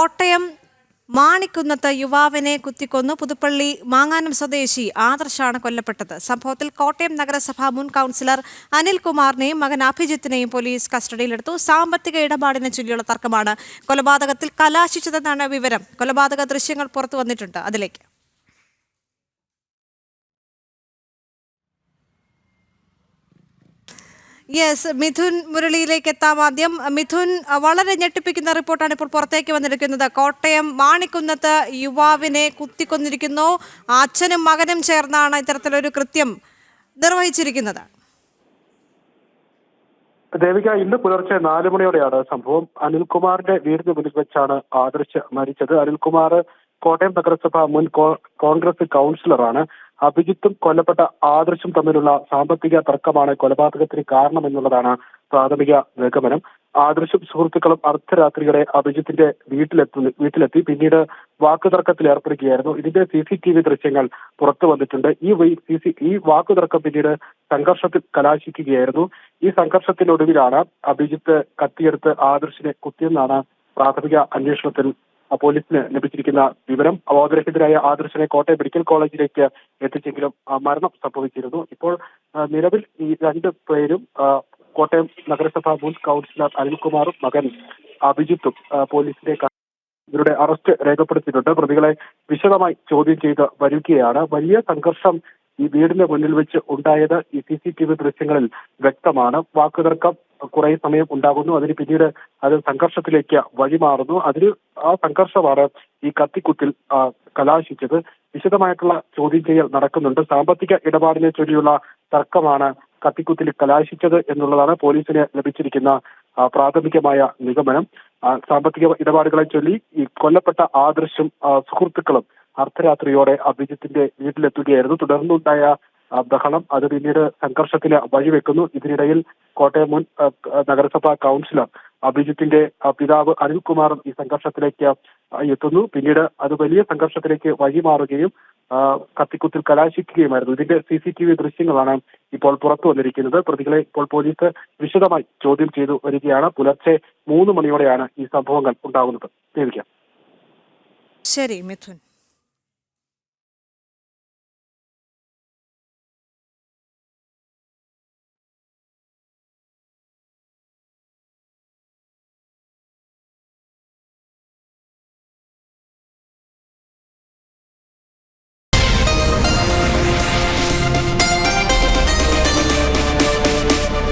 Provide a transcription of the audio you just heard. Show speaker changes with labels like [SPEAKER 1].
[SPEAKER 1] കോട്ടയം മാണിക്കുന്നത്ത് യുവാവിനെ കുത്തിക്കൊന്നു പുതുപ്പള്ളി മാങ്ങാനം സ്വദേശി ആദർശാണ് കൊല്ലപ്പെട്ടത്. സംഭവത്തിൽ കോട്ടയം നഗരസഭ മുൻ കൗൺസിലർ അനിൽകുമാറിനെയും മകൻ അഭിജിത്തിനെയും പോലീസ് കസ്റ്റഡിയിലെടുത്തു. സാമ്പത്തിക ഇടപാടിനെ ചൊല്ലിയുള്ള തർക്കമാണ് കൊലപാതകത്തിൽ കലാശിച്ചതെന്നാണ് വിവരം. കൊലപാതക ദൃശ്യങ്ങൾ പുറത്തു വന്നിട്ടുണ്ട്. അതിലേക്ക് മിഥുൻ മുരളിയിലേക്ക് എത്താം. ആദ്യം മിഥുൻ, വളരെ ഞെട്ടിപ്പിക്കുന്ന റിപ്പോർട്ടാണ് ഇപ്പോൾ പുറത്തേക്ക് വന്നിരിക്കുന്നത്. കോട്ടയം മാണിക്കുന്നത്ത് യുവാവിനെ കുത്തിക്കൊന്നിരിക്കുന്നു. അച്ഛനും മകനും ചേർന്നാണ് ഇത്തരത്തിലൊരു കൃത്യം നിർവഹിച്ചിരിക്കുന്നത്.
[SPEAKER 2] ദേവിക, ഇന്ന് പുലർച്ചെ 4 മണിയോടെയാണ് സംഭവം. അനിൽകുമാറിന്റെ വീടിന് മുന്നിൽ വെച്ചാണ് ആദർശ് മരിച്ചത്. അനിൽകുമാർ കോട്ടയം നഗരസഭ മുൻ കോൺഗ്രസ് കൗൺസിലറാണ്. അഭിജിത്തും കൊല്ലപ്പെട്ട ആദർശും തമ്മിലുള്ള സാമ്പത്തിക തർക്കമാണ് കൊലപാതകത്തിന് കാരണമെന്നുള്ളതാണ് പ്രാഥമിക നിഗമനം. ആദർശും സുഹൃത്തുക്കളും അർദ്ധരാത്രിയോടെ അഭിജിത്തിന്റെ വീട്ടിലെത്തി പിന്നീട് വാക്കുതർക്കത്തിൽ ഏർപ്പെടുകയായിരുന്നു. ഇതിന്റെ CCTV ദൃശ്യങ്ങൾ പുറത്തു വന്നിട്ടുണ്ട്. ഈ വാക്കുതർക്കം പിന്നീട് സംഘർഷത്തിൽ കലാശിക്കുകയായിരുന്നു. ഈ സംഘർഷത്തിനൊടുവിലാണ് അഭിജിത്ത് കത്തിയെടുത്ത് ആദർശിനെ കുത്തിയെന്നാണ് പ്രാഥമിക അന്വേഷണത്തിൽ പോലീസിന് ലഭിച്ചിരിക്കുന്ന വിവരം. ബോധരഹിതരായ ആദർശിനെ കോട്ടയം മെഡിക്കൽ കോളേജിലേക്ക് എത്തിച്ചെങ്കിലും മരണം സംഭവിച്ചിരുന്നു. ഇപ്പോൾ നിലവിൽ ഈ 2 പേരും കോട്ടയം നഗരസഭ മുൻ കൗൺസിലർ അനിൽകുമാറും മകൻ അഭിജിത്തും പോലീസിന്റെ ഇവരുടെ അറസ്റ്റ് രേഖപ്പെടുത്തിയിട്ടുണ്ട്. പ്രതികളെ വിശദമായി ചോദ്യം ചെയ്ത് വരികയാണ്. വലിയ സംഘർഷം ഈ വീടിന് മുന്നിൽ വെച്ച് ഉണ്ടായത് ഈ CCTV ദൃശ്യങ്ങളിൽ വ്യക്തമാണ്. വാക്കുതർക്കം കുറെ സമയം ഉണ്ടാകുന്നു. അതിന് പിന്നീട് അത് സംഘർഷത്തിലേക്ക് വഴിമാറുന്നു. ആ സംഘർഷമാണ് ഈ കത്തിക്കുത്തിൽ കലാശിച്ചത്. വിശദമായിട്ടുള്ള ചോദ്യം ചെയ്യൽ നടക്കുന്നുണ്ട്. സാമ്പത്തിക ഇടപാടിനെ ചൊല്ലിയുള്ള തർക്കമാണ് കത്തിക്കുത്തിൽ കലാശിച്ചത് എന്നുള്ളതാണ് പോലീസിന് ലഭിച്ചിരിക്കുന്ന പ്രാഥമികമായ നിഗമനം. സാമ്പത്തിക ഇടപാടുകളെ ചൊല്ലി ഈ കൊല്ലപ്പെട്ട ആദർശും സുഹൃത്തുക്കളും അർദ്ധരാത്രിയോടെ അഭിജിത്തിന്റെ വീട്ടിലെത്തുകയായിരുന്നു. തുടർന്നുണ്ടായ ബഹളം അത് പിന്നീട് സംഘർഷത്തിന് വഴിവെക്കുന്നു. ഇതിനിടയിൽ കോട്ടയം മുൻ നഗരസഭാ കൗൺസിലർ അഭിജിത്തിന്റെ പിതാവ് അനിൽകുമാറും ഈ സംഘർഷത്തിലേക്ക് എത്തുന്നു. പിന്നീട് അത് വലിയ സംഘർഷത്തിലേക്ക് വഴിമാറുകയും കത്തിക്കുത്തിൽ കലാശിക്കുകയുമായിരുന്നു. ഇതിന്റെ CCTV ദൃശ്യങ്ങളാണ് ഇപ്പോൾ പുറത്തു വന്നിരിക്കുന്നത്. പ്രതികളെ ഇപ്പോൾ പോലീസ് വിശദമായി ചോദ്യം ചെയ്തു വരികയാണ്. പുലർച്ചെ 3 മണിയോടെയാണ് ഈ സംഭവങ്ങൾ ഉണ്ടാകുന്നത്. ദേവിക.
[SPEAKER 1] ശരി മിഥുൻ.